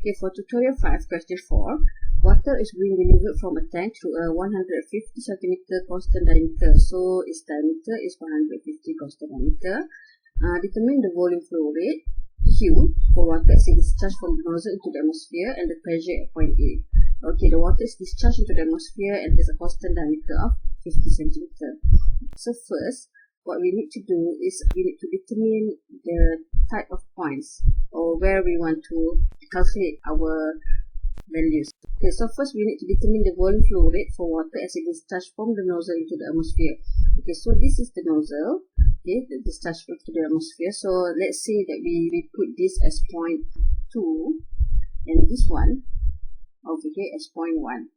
Okay, for tutorial 5, question 4, water is being delivered from a tank through a 150 cm constant diameter. So its diameter is 150 constant diameter. Determine the volume flow rate Q for water as it is discharged from the nozzle into the atmosphere and the pressure at point A. Okay, the water is discharged into the atmosphere and there's a constant diameter of 50 cm. So first, what we need to do is we need to determine the type of points or where we want to calculate our values. Okay, so first we need to determine the volume flow rate for water as it is discharged from the nozzle into the atmosphere. Okay, so this is the nozzle, okay, the discharge to the atmosphere. So let's say that we put this as point 2 and this one over here as point 1.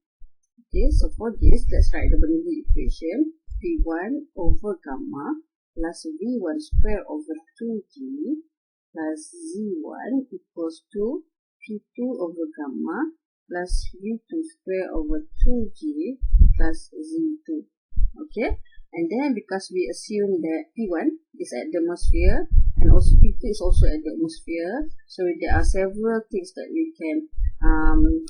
Okay, so for this, let's write the Bernoulli equation. V1 over gamma plus V1 square over 2G plus Z1 equals to P2 over gamma plus V2 square over 2G plus Z2. Okay, and then because we assume that P1 is at the atmosphere and also P2 is also at the atmosphere, so there are several things that we can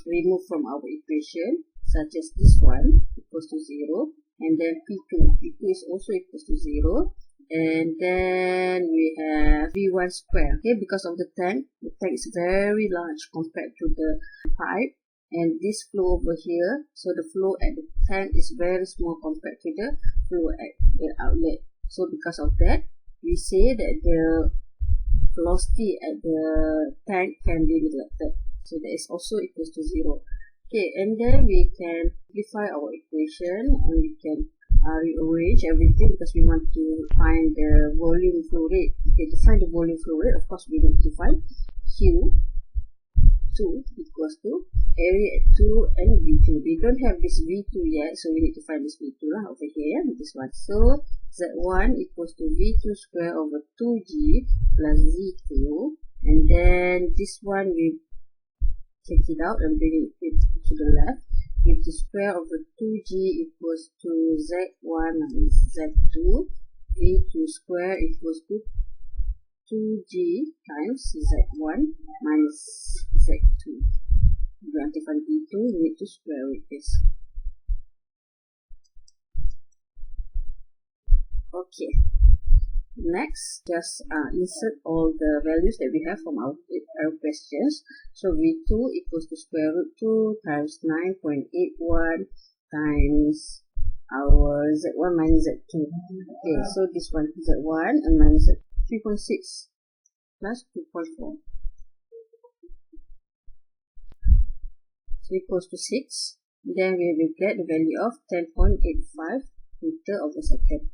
remove from our equation, such as this one equals to 0, and then P2 is also equals to 0, and then we have V1 square. Okay, because of the tank is very large compared to the pipe, and this flow over here, so the flow at the tank is very small compared to the flow at the outlet. So because of that, we say that the velocity at the tank can be neglected. So that is also equals to 0. Okay, and then we can simplify our equation and we can rearrange everything because we want to find the volume flow rate. Okay, to find the volume flow rate, of course, we need to find Q2 equals to area at 2 and V2. We don't have this V2 yet, so we need to find this V2 over here, this one. So Z1 equals to V2 square over 2G plus Z2, and then this one we take it out and bring it to the left. V2 square over 2G equals to Z1 minus Z2. V2 square equals to 2G times Z1 minus Z2. If we want to find V2, we need to square root this. Okay. Next, just insert all the values that we have from our questions. So V2 equals to square root 2 times 9.81 times our Z1 minus Z2. Okay, so this one Z1 and minus Z2. 3.6 plus 2.4. So equals to 6. Then we will get the value of 10.85 meter over second.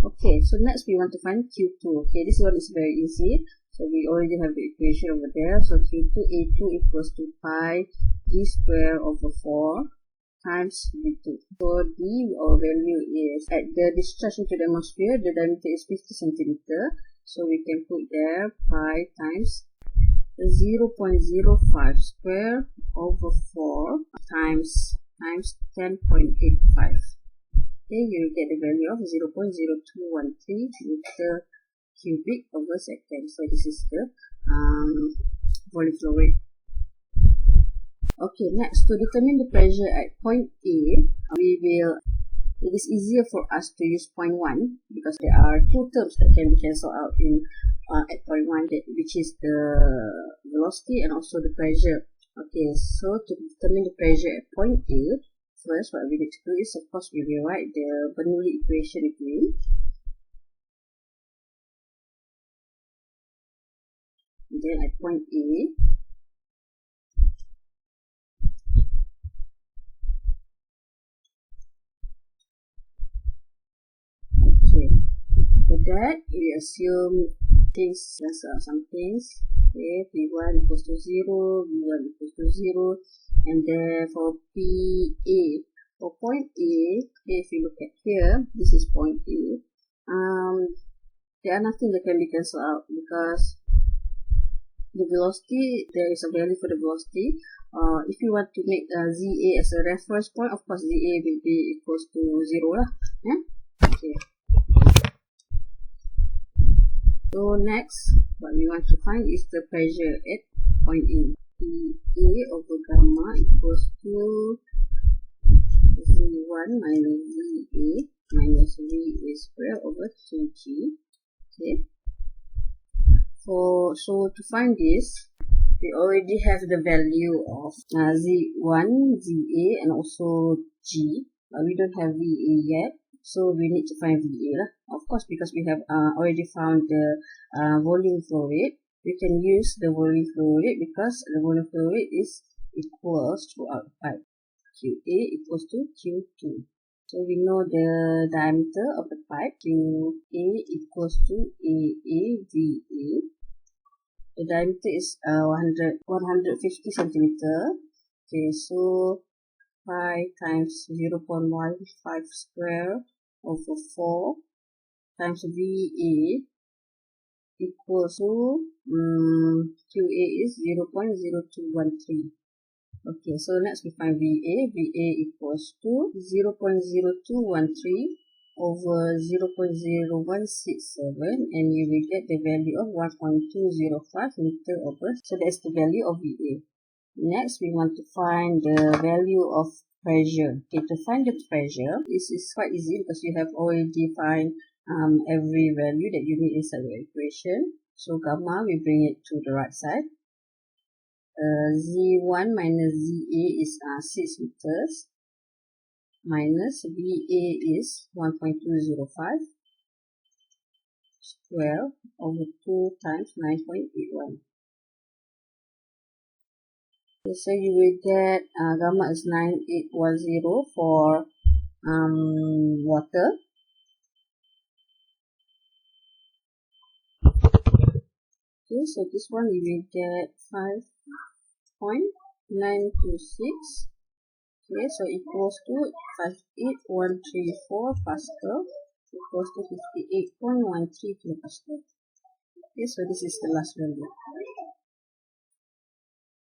Okay, so next we want to find Q2. Okay, this one is very easy. So we already have the equation over there. So Q2 A2 equals to pi D square over 4 times V2. So D, our value is at the discharge into the atmosphere, the diameter is 50 cm. So we can put there pi times 0.05 square over 4 times 10.85. Okay, you will get the value of 0.0213 meter cubic over second. So this is the volume flow rate. Okay, next, to determine the pressure at point A, it is easier for us to use point 1 because there are two terms that can be cancelled out in at point 1, which is the velocity and also the pressure. Okay, so to determine the pressure at point A, first what we need to do is, of course, we will write the Bernoulli equation again. And then at point A, for that, we assume things, some things. Okay, P1 equals to 0, V1 equals to 0, and then for PA, for point A, okay, if you look at here, this is point A. There are nothing that can be cancelled out because the velocity, there is a value for the velocity. If you want to make ZA as a reference point, of course ZA will be equals to 0 lah. Yeah? Okay. So next, what we want to find is the pressure at point A. PA over gamma equals to Z1 minus ZA minus VA square over 2G. Okay. So to find this, we already have the value of Z1, ZA, and also G, but we don't have VA yet, so we need to find VA lah. Of course, because we have already found the volume flow rate, we can use the volume flow rate because the volume flow rate is equals to our pipe. QA equals to Q2. So we know the diameter of the pipe, QA equals to AAVA. The diameter is 150 centimeter. Okay, so pi times 0.15 square over 4 times VA equals to QA is 0.0213. Okay, so next we find VA. VA equals to 0.0213 over 0.0167, and you will get the value of 1.205 meter over. So that's the value of VA. Next, we want to find the value of pressure. Okay, to find the pressure, this is quite easy because you have already find every value that you need inside the equation. So gamma, we bring it to the right side. Z1 minus ZA is 6 meters. Minus VA is 1.205 square over 2 times 9.81. So you will get gamma is 9810 for water. Okay, so this one you will get 5.926. Okay, so equals to 58134 Pascal equals to 58.13 kilopascal. Okay, so this is the last value.